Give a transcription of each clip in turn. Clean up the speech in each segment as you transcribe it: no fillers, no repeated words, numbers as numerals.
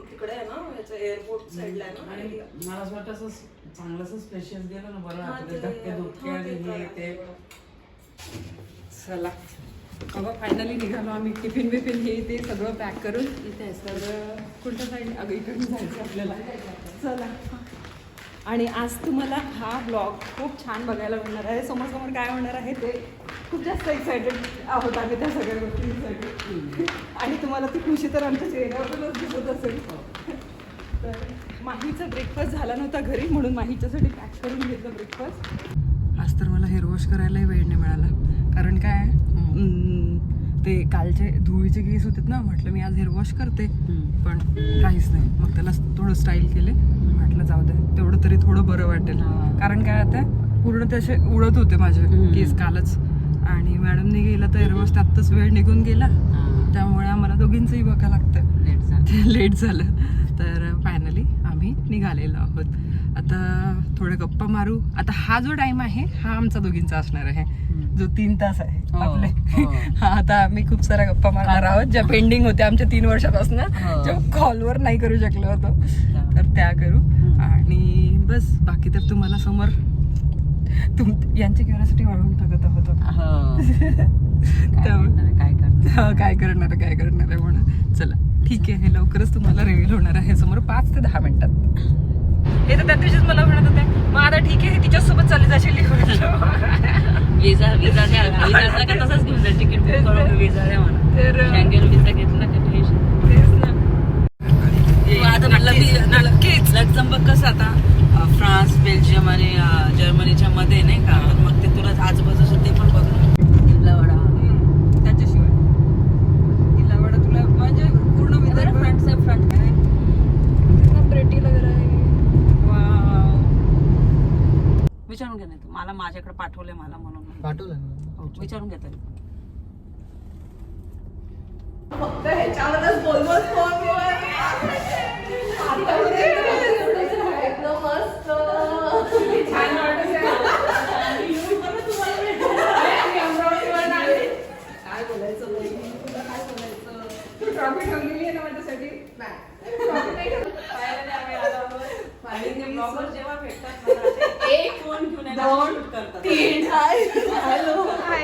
तिकडे आहे ना, याच्या एअरपोर्ट साईडला आहे ना. आणि मला असं वाटतं असं चांगलं असं स्पेशियस गेलं ना बरं हा, वाटतं. ते- धक्के धुक्के हा, आणि ते हे ते. चला अगं फायनली निघालो आम्ही. टिफिन बिफिन हे ते सगळं पॅक करून. इथे सगळं कोणत्या साईड अगं इकडून जायचं आपल्याला. चला. आणि आज तुम्हाला हा ब्लॉग खूप छान बघायला मिळणार आहे. समोर काय होणार आहे ते खूप जास्त एक्सायटेड आहोत आम्ही त्या सगळ्या गोष्टींसाठी. आणि तुम्हाला ती खुशी तर आमच्या चेहऱ्यावरूनच दिसत असेल. तर माहीचा ब्रेकफास्ट झाला नव्हता घरी, म्हणून माहीच्यासाठी पॅक करून घेतलं ब्रेकफास्ट. आज तर मला हेअर वॉश करायलाही वेळ नाही मिळाला. कारण काय ते कालचे धुळीचे केस होते ना, म्हटलं मी आज हेअर वॉश करते, पण काहीच नाही. मग त्याला थोडं स्टाईल केले, म्हटलं जाऊ दे तेवढं तरी थोडं बरं वाटेल. कारण काय आता पूर्ण ते असे उडत होते माझे केस कालच. आणि मॅडमने गेला तर हेअर वॉश त्यातच वेळ निघून गेला, त्यामुळे आम्हाला दोघींचंही बघायला लागतं. लेट झालं. तर फायनली आम्ही निघालेलो आहोत. आता थोडे गप्पा मारू. आता हा जो टाइम आहे हा आमचा दोघींचा असणार आहे, जो 3 तास आहे आपले. हा आता आम्ही खूप साऱ्या गप्पा मारणार आहोत, ज्या पेंडिंग होत्या आमच्या 3 वर्षापासून, ज्या कॉलवर नाही करू शकलो होतो, तर त्या करू. आणि बस बाकी तर तुम्हाला समोर यांची क्युरिओसिटी वाढवून टाकत आहोत. काय करणार आहे म्हणून. चला ठीक आहे, हे लवकरच तुम्हाला रिव्हील होणार आहे समोर 5 ते 10 मिनिटात. हे तर त्या दिवशीच मला म्हणत होते, मग आता ठीक आहे तिच्यासोबत चालली जाशील. विजा का तसाच घेऊन जा, तिकीट बुक करून विजा द्या म्हणा. तर शंघेल विजा घेतला का तेच ना. नक्कीच लक्झमबर्ग कसं आता फ्रान्स, बेल्जियम आणि जर्मनीच्या मध्ये नाही का, तर मग ते तुला आजूबाजूचं ते पण बघ. किल्लावाडा त्याच्याशिवाय किल्लावाडा तुला म्हणजे पूर्ण विदर्भ फ्रंट काय ब्रेटी वगैरे आहे. विचारून घे. नाही तू मला माझ्याकडे पाठवले मला म्हणून पाठवलं विचारून घेता. फक्त ह्याच्यावरच बोलवत मस्त छान वाटत. काय बोलायचं काय बोलायचं. तू ट्रॉफी ठेवलेली आहे ना माझ्यासाठी. जेव्हा भेटतात एक फोन घेऊन 2, 3 हॅलो हाय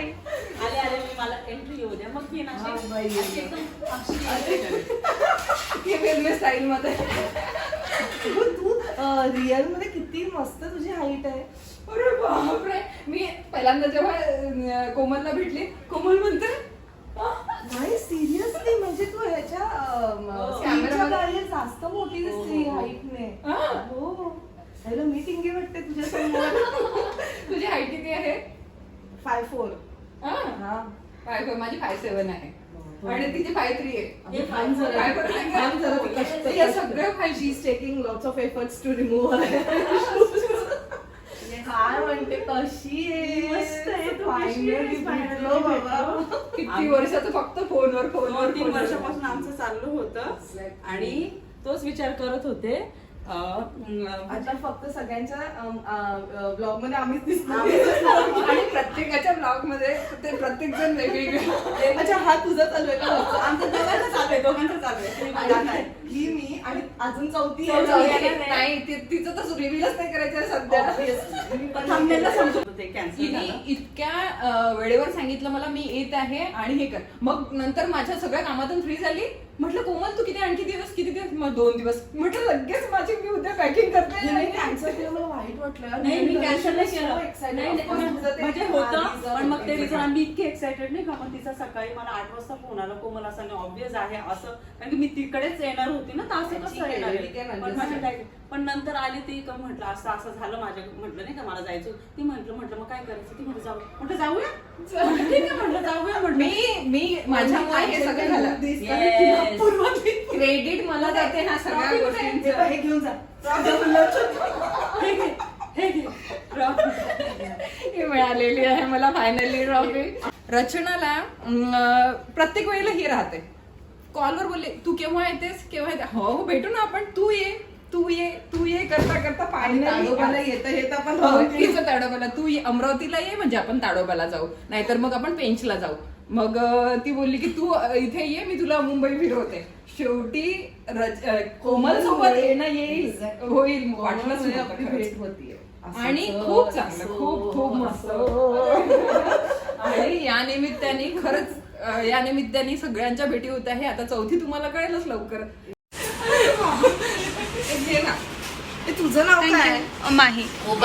आले मी मला एंट्री येऊ द्या मग मी वेगवेगळ्या स्टाईल मध्ये. तू रिअल मध्ये किती मस्त तुझी हाईट आहे. अरे बापरे. मी पहिल्यांदा जेव्हा कोमलला भेटली, कोमल म्हणते नाही सिरियसली, म्हणजे तू ह्याच्या कॅमेरामध्ये जास्त मोठी दिसते हाईटने. हो हॅलो मी टिंगी वाटते तुझ्या समोर. तुझी हाईट किती आहे? 5'4". हा 5'4". माझी 5'7" आहे आणि तिची 5'3" आहे. थांब जरा ती कष्ट या सगळ्या 5 she is taking lots of efforts to remove. काय म्हणते कशी आहे? मस्त आहे तू, Finally भेटलो बाबा. किती वर्षाचं फक्त फोनवर 2-3 वर्षापासून आमचं चाललं होतं आणि तोच विचार करत होते. आता फक्त सगळ्यांच्या ब्लॉग मध्ये आम्हीच दिसतो. आणि प्रत्येकाच्या ब्लॉग मध्ये ते प्रत्येक जण वेगवेगळे. अच्छा हा तुझा चालू आहे का? आमचं दोघांचं चालू आहे. ही मी आणि अजून चौथी नाही तिचं तर रिव्हीलच नाही करायचं सध्या. थांबलेलं समजत होते कॅन्सल तिने इतक्या वेळेवर सांगितलं मला मी येत आहे आणि हे कर. मग नंतर माझ्या सगळ्या कामातून फ्री झाली. म्हटलं कोमल तू किती दिवस मग 2 दिवस. म्हटलं लगेच माझी मी उद्या पॅकिंग करते. कॅन्सल केलं मला वाईट वाटलं. नाही मी कॅन्सल नाही केलं. म्हणजे होतं पण मग ते रिझन आम्ही इतके एक्साइटेड नाही का. मग तिचा सकाळी मला 8 वाजता फोन आला, कोमल असं ऑब्विस आहे असं, कारण की मी तिकडेच येणार होती ना, तर असं कसं येणार आहे. पण नंतर आली ती का म्हटलं असं झालं माझ्या, म्हटलं नाही का मला जायचं. ती म्हटलं मग काय करायचं. ती म्हटलं जाऊया. ठीक आहे म्हटलं जाऊया. म्हटलं मी माझ्यामुळे हे सगळं झालं. क्रेडिट मला देते ह्या सगळ्या गोष्टींचं. हे घेऊन जा. ही मिळालेली आहे मला फायनली ट्रॉफी. रचनाला प्रत्येक वेळेला ही राहते. कॉलवर बोलले तू केव्हा येतेस हो भेटू ना आपण. तू ये करता ताडोबाला येता पण तिचं ताडोबाला. तू अमरावतीला ये म्हणजे आपण ताडोबाला जाऊ, नाहीतर मग आपण पेंचला जाऊ. मग ती बोलली की तू इथे ये, मी तुला मुंबई फिरवते. शेवटी कोमल सोबत येणं येईल होईल वाटलंच म्हणजे नव्हतं आपली खरंच. भेट होतीये. आणि खूप चांगलं, खूप खूप मस्त. आणि या निमित्ताने खरंच या निमित्ताने सगळ्यांच्या भेटी होत आहे. आता चौथी तुम्हाला कळेलच लवकर. घे ना. ए, तुझं नाव काय? माही. तू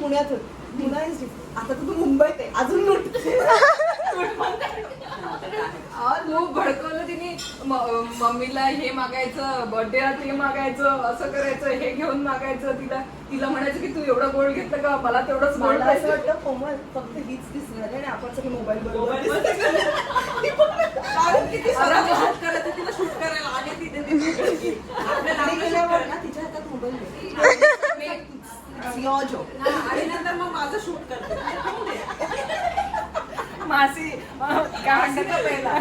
पुण्यात होती. पुन्हा आहेस ती. आता तर तू मुंबईत आहे. अजून लुटते. खूप भडकवलं तिने. मम्मीला हे मागायचं, बर्थडेला ते मागायचं, असं करायचं, हे घेऊन मागायचं. तिला म्हणायचं की तू एवढं गोल्ड घेतलं का, मला तेवढंच गोल्ड मला असं पाहिजे. वाटतं कोमल फक्त हीच दिसणार आहे आणि आपण सगळे मोबाईल बरोबर तिला शूट करायला आणि तिथे तिच्या हातात मोबाईल आणि नंतर मग माझं शूट करते. मासी काय म्हणतात पहिला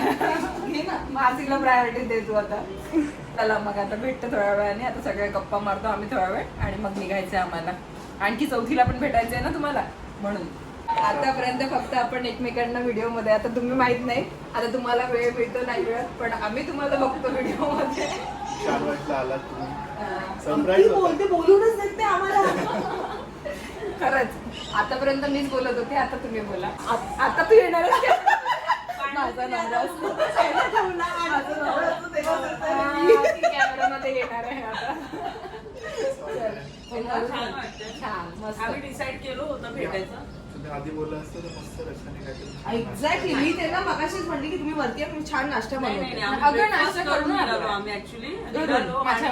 घे ना. मासीला प्रायोरिटी देतो आता. चला मग आता भेटतो थोड्या वेळाने. आता सगळे गप्पा मारतो आम्ही थोडा वेळ आणि मग निघायचंय आम्हाला. आणखी चौथीला पण भेटायचंय ना तुम्हाला, म्हणून आतापर्यंत फक्त आपण एकमेकांना व्हिडिओ मध्ये. आता तुम्ही माहित नाही आता तुम्हाला वेळ मिळतो नाही मिळत, पण आम्ही तुम्हाला बघतो व्हिडिओ मध्ये. 4 वाजता आलात तुम्ही. ती सरप्राईज बोलते, बोलूनच देते आम्हाला. खरंच आतापर्यंत मीच बोलत होते, आता तुम्ही बोला. आता तू येणार माझा नवरा असतो. कॅमेरामध्ये येणार आहे आता. छान वाटतं. छान मस्त. आम्ही डिसाईड केलं होतं भेटायचं. तुम्ही आधी बोलला असतं तर मस्त रचनाने काहीतरी. एक्झॅक्टली. मी त्यांना मगाशीच म्हणली की तुम्ही वरती या, मी छान नाश्ता बनवते. अगं नाश्ता करून आलो आम्ही ऍक्च्युली माझ्या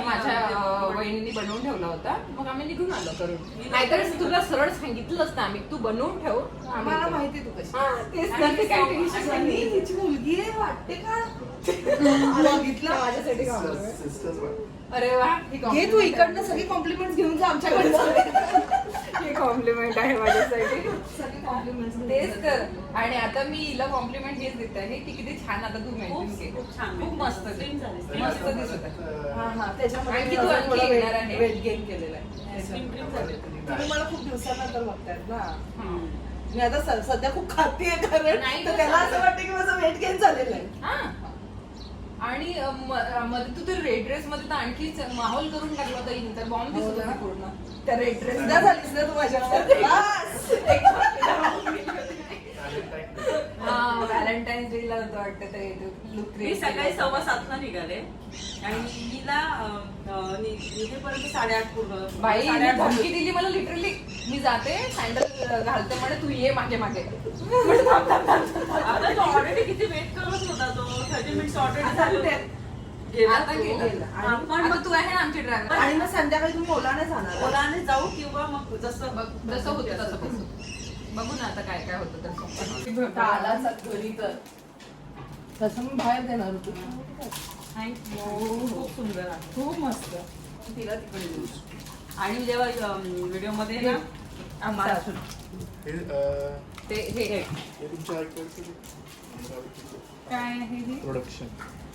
वहिनीने बनवून ठेवला होता, मग आम्ही निघून आलो करून. नाहीतर तुला सरळ सांगितलं असतं आम्ही, तू बनवून ठेव. मला माहिती तू कशी. तेच तर, ते काय टेन्शन आणि नाही. हिची मुलगी आहे वाटते का? बघितलं माझ्यासाठी काम. Sisters वाटतं. अरे वा, घे तू इकडनं सगळी कॉम्प्लिमेंट घेऊन जा आमच्याकडे. हे कॉम्प्लिमेंट आहे माझ्यासाठी. सगळे कॉम्प्लिमेंट तेच तर. आणि आता मी हिला कॉम्प्लिमेंट हेच देत आहे की किती छान आता तू मेंटेन केली. खूप छान. खूप मस्त Slim झाली. मस्त दिसत आहे. हा हा त्याच्यामध्ये आणखी मी तू अजून आणखी थोडं येणार आहे. वेट गेन केलेलं आहे. Slim झाली. तुम्ही मला खूप दिवसानंतर बघतायत ना. हम्म. मी आता सध्या खूप खातीये कारण नाही तर त्याला असं वाटतं की माझं वेट गेन झालेलं आहे. हा. आणि मध्ये तू तर रेड ड्रेस मध्ये तर आणखी माहोल करून टाकला होता हिने, तर बॉम्ब दिसत होता पूर्ण त्या रेड ड्रेस. सुद्धा झालीस ना तू माझ्या व्हॅलेंटाईन्स डे ला होतं वाटतं ते लुक. मी सकाळी 7:15 निघाले आणि हिला निघेपर्यंत 8:30 पूर्ण. बाई हिने 8:30 धमकी दिली मला लिटरली. मी जाते सँडल घालते म्हणे, तू ये मागे मागे. आता तो ऑलरेडी किती वेट करत होता तो. 30 मिनिट्स ऑलरेडी झाले होते. आता गेला. पण मग तू आहे ना आमची ड्रायव्हर. आणि मग संध्याकाळी तुम्ही ओलाने जाणार. ओलाने जाऊ किंवा मग जसं जसं होतं तसं बसू. बघू ना आता काय काय होतं तसं. आला घरी तर तसं मी बाहेर देणार होतो. खूप सुंदर आहे. खूप मस्त. तिला तिकडे देऊ. आणि जेव्हा व्हिडिओ मध्ये ना आम्हाला हे ते हे तुमच्या ऐकायचं काय आहे हे? प्रोडक्शन.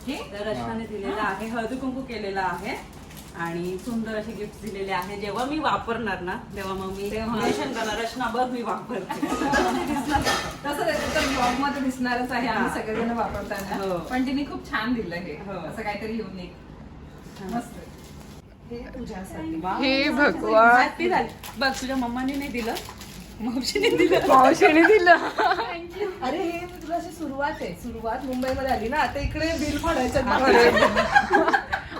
हे तर रचनाने दिलेला आहे. हळदी कुंकू केलेला आहे आणि सुंदर असे गिफ्ट दिलेले आहे. जेव्हा मी वापरणार ना तेव्हा मग मी मेन्शन करणार रचना बघ मी वापरते. तसं ब्लॉग मध्ये दिसणारच आहे. आम्ही हा. सगळेजण वापरताना. हो. पण तिने खूप छान दिलं हे. हो. असं काहीतरी युनिक. मस्त. हे तुझ्यासाठी. हे भगवान. हॅपी झाली. बघ तुझ्या मम्माने नाही दिलं, मावशीने दिलं. मावशीने दिलं. अरे हे मी तुला अशी सुरुवात मुंबईमध्ये आली ना, आता इकडे बिल फाडायचं.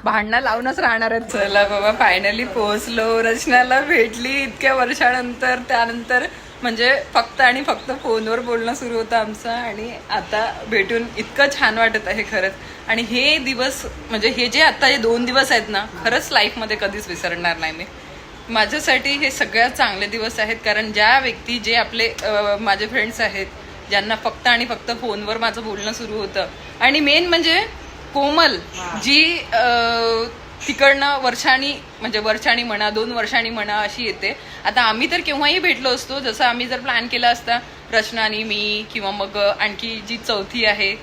भांडणं लावूनच राहणार आहेत. चला बाबा फायनली पोहोचलो. रचनाला भेटली इतक्या वर्षानंतर. त्यानंतर म्हणजे फक्त आणि फक्त फोनवर बोलणं सुरू होतं आमचं आणि आता भेटून इतकं छान वाटत आहे खरंच. आणि हे दिवस म्हणजे हे जे आता हे 2 दिवस आहेत ना, खरंच लाईफमध्ये कधीच विसरणार नाही मी. माझ्यासाठी हे सगळ्यात चांगले दिवस आहेत. कारण ज्या व्यक्ती जे आपले माझे फ्रेंड्स आहेत ज्यांना फक्त आणि फक्त फोनवर माझं बोलणं सुरू होतं आणि मेन म्हणजे कोमल जी तिकडनं वर्षांनी म्हणा 2 वर्षांनी म्हणा अशी येते. आता आम्ही तर केव्हाही भेटलो असतो. जसं आम्ही जर प्लॅन केला असता रचनानी मी किंवा मग आणखी जी चौथी आहे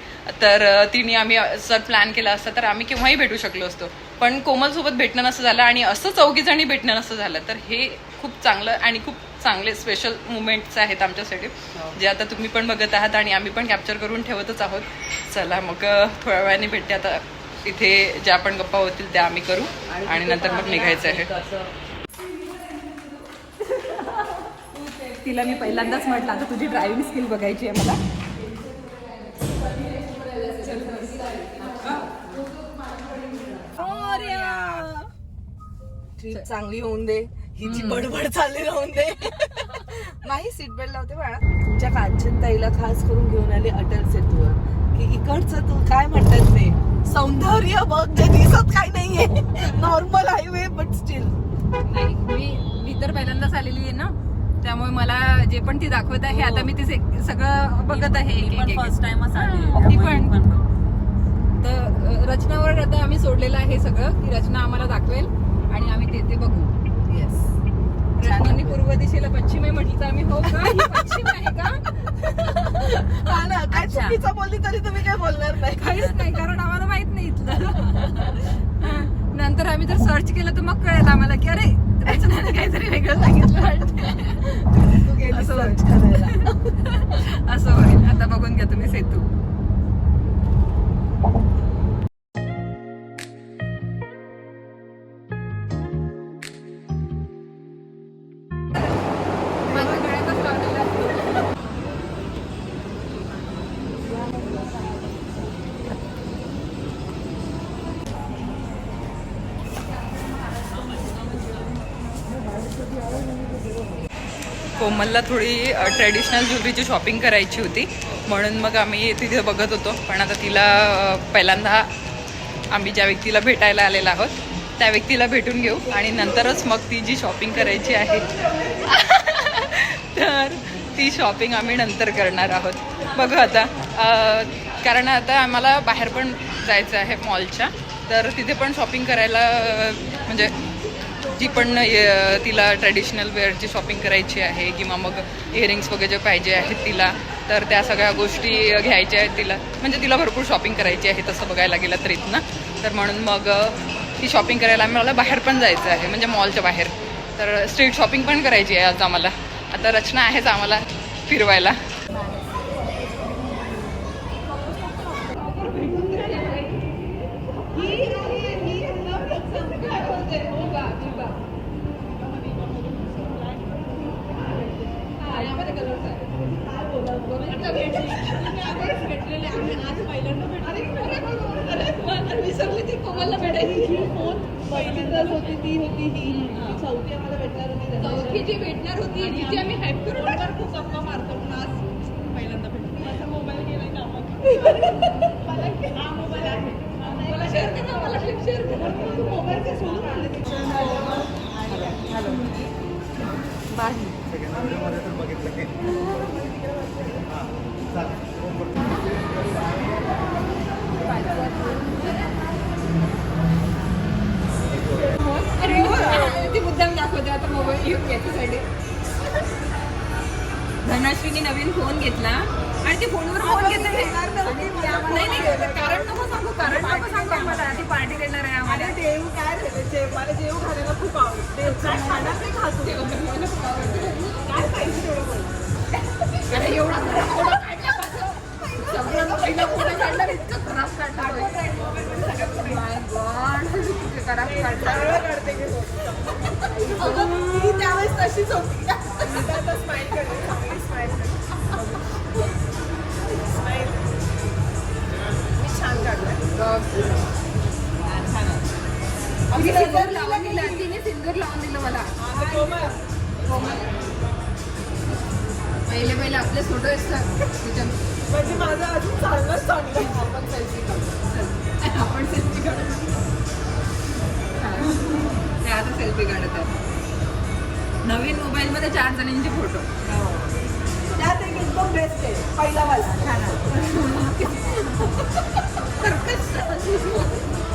तर तिने आम्ही जर प्लॅन केला असता तर आम्ही केव्हाही भेटू शकलो असतो, पण कोमलसोबत भेटणं नसं झालं आणि असं 4 जणी भेटणं नसं झालं. तर हे खूप चांगलं आणि खूप चांगले स्पेशल मुमेंट्स आहेत आमच्यासाठी, जे आता तुम्ही पण बघत आहात आणि आम्ही पण कॅप्चर करून ठेवतच आहोत. चला मग थोड्या वेळाने भेटते. आता इथे ज्या पण गप्पा होतील त्या आम्ही करू आणि नंतर मग निघायचं आहे. तिला मी पहिल्यांदाच म्हटलं आता तुझी ड्रायव्हिंग स्किल बघायची आहे मला. ट्रिप चांगली होऊन दे, हिची बडबड चालली राहून दे. नाही सीट बेल्ट लावते बाळा. तुमच्या कांचन ताईला खास करून घेऊन आले अटल सेतूवर, की इकडचं तू काय म्हणतात ते सौंदर्य बघ, जे दिसत काही नाहीये, नॉर्मल हायवे बट स्टील. नाही मी तर पहिल्यांदाच आलेली आहे ना, त्यामुळे मला जे पण ती दाखवत आहे आता मी ते सगळं बघत आहे. फर्स्ट टाइमच आली. ती पण तर रचनावर आता आम्ही सोडलेलं आहे सगळं, की रचना आम्हाला दाखवेल आणि आम्ही ते बघू. येस. रचनाने पूर्व दिशेला पश्चिम आहे म्हटलं तर आम्ही हो का ही पश्चिम आहे का? काय चुकीचं बोलली तरी तुम्ही काय बोलणार नाही. काहीच नाही, कारण आम्हाला माहित नाही इथलं. नंतर आम्ही जर सर्च केलं तर मग कळेल आम्हाला की अरे रचनाने काहीतरी वेगळं सांगितलं वाटतं. असं होईल. आता बघून घ्या तुम्ही सेतू. कोमलला थोडी ट्रेडिशनल ज्वेलरीची शॉपिंग करायची होती म्हणून मग आम्ही तिथे बघत होतो, पण आता तिला पहिल्यांदा आम्ही ज्या व्यक्तीला भेटायला आलेला आहोत त्या व्यक्तीला भेटून घेऊ आणि नंतरच मग ती जी शॉपिंग करायची आहे तर ती शॉपिंग आम्ही नंतर करणार आहोत. बघू आता, कारण आता आम्हाला बाहेर पण जायचं आहे मॉलच्या, तर तिथे पण शॉपिंग करायला म्हणजे जी पण तिला ट्रेडिशनल वेअरची शॉपिंग करायची आहे किंवा मग इयरिंग्स वगैरे जे पाहिजे आहेत तिला, तर त्या सगळ्या गोष्टी घ्यायच्या आहेत तिला. म्हणजे तिला भरपूर शॉपिंग करायची आहे तसं बघायला गेलं तर इथनं. तर म्हणून मग ती शॉपिंग करायला आम्हाला बाहेर पण जायचं आहे, म्हणजे मॉलच्या बाहेर. तर स्ट्रीट शॉपिंग पण करायची आहे आज आम्हाला. आता रचना आहेच आम्हाला फिरवायला. विसरली ती कोमलला भेटायची. पहिल्यांदाच होती ती होती ही चौथी आम्हाला भेटणार होती. चौथी जी भेटणार होती तिची आम्ही हॅप करून खूप गप्पा मारतो पण आज पहिल्यांदा भेटतो. माझा मोबाईल गेलाय कामात. हा मोबाईल आहे, मला शेअर करा, मला क्लिप शेअर करा. मोबाईल ते सोडून आले. मध्ये तर बघितलं की ती मुद्दाम दाखवते आता मोबाईल घेऊन घ्यायच्यासाठी. धनश्रीने नवीन फोन घेतला आणि ती फोनवर फोन घेतला नाही, कारण नको सांगू आम्हाला. ती पार्टी देणार आहे आम्हाला. देव काय झालं, मला जेव घालायला खूप आवडते. देव काय खाणार नाही खातो, मला खूप आवडते. काय पाहिजे तेवढं बोल. अरे एवढा सगळ्यांना पहिला फोटो काढला, इतकं खराब काढला. माय गॉड, किती खराब काढला. ती त्यावेळेस तशीच होती. स्माईल करते, स्माईल मी छान काढलं. सिंगर लावून दिलं, तिने सिंगर लावून दिलं मला. पहिले आपले फोटो असतात म्हणजे माझं अजून चालणंच चांगलं. आपण सेल्फी काढू. ते आता सेल्फी काढत आहे. नवीन मोबाईल मध्ये 4 जणांचे फोटो. त्यात एक एकदम बेस्ट आहे पहिला वाला.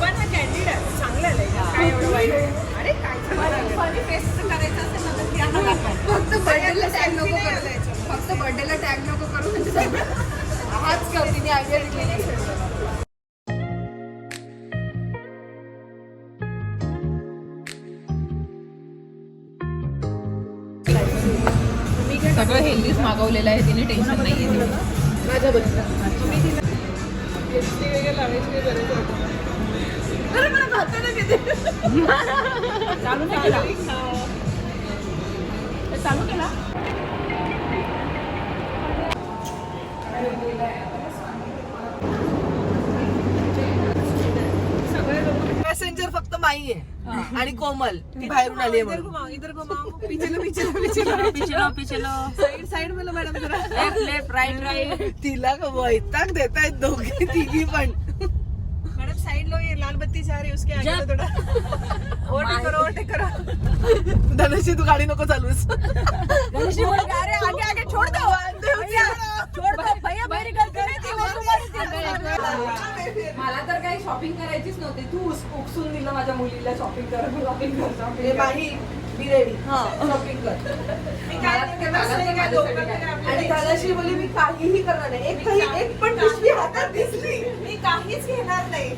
पण हा कॅन्डिड आहे, चांगला आहे. काय एवढं वाईट आहे? अरे काय फनी फेस करायचं असेल ना तर त्यांना दाखवा. फक्त बर्थडेला टॅग नको करू, फक्त बर्थडेला टॅग नको करू म्हणजे हाच करू. तिने आयडिया दिली. सगळं हेल्दीच मागवलेलं आहे तिने, टेन्शन नाही आहे. माझ्या बद्दल वगैरे लावायची काही गरज नाही. अरे मला खाताना किती चालू नाही केला, चालू केला. पॅसेंजर फक्त माई आहे आणि कोमल ती बाहेरून आली आहे साईड साईड मला मॅडम जरा लेफ्ट लेफ्ट राईट राईट. तिला वैताग देतायत दोघी तिघी पण. मैडम साइड लो, ये लाल बत्ती जा रही है उसके आगे थोड़ा ओवरटेक करो. धनुषी तू गाडी नको चालूस. धनुषी बोल अरे आगे आगे छोड़ दो, छोड़ दो भैया, मेरी गलती नहीं थी, वो तुम्हारी थी. मला तर काही शॉपिंग करायचीच नव्हती, तू उकसून दिलं माझ्या मुलीला शॉपिंग कर, शॉपिंग कर, ए शॉपिंग बाई बी रेडी शॉपिंग कर. आणि दादाशी बोली मी काहीही करणार नाही, एक पण पिशवी हातात दिसली मी काहीच घेणार नाही.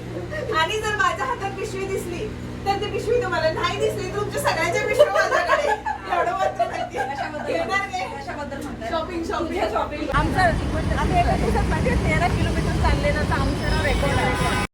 आणि जर माझ्या हातात पिशवी दिसली तर ती पिशवी तुम्हाला नाही दिसली, तुमच्या सगळ्यांच्या पिशव्या माझ्याकडे. एवढं मात्र माहिती आहे. घेणार नाही. Shopping shopping shopping. आमचं आम्ही एका दिवसात 13 किलोमीटर चालले ना, तर आमचं रेकॉर्ड आहे.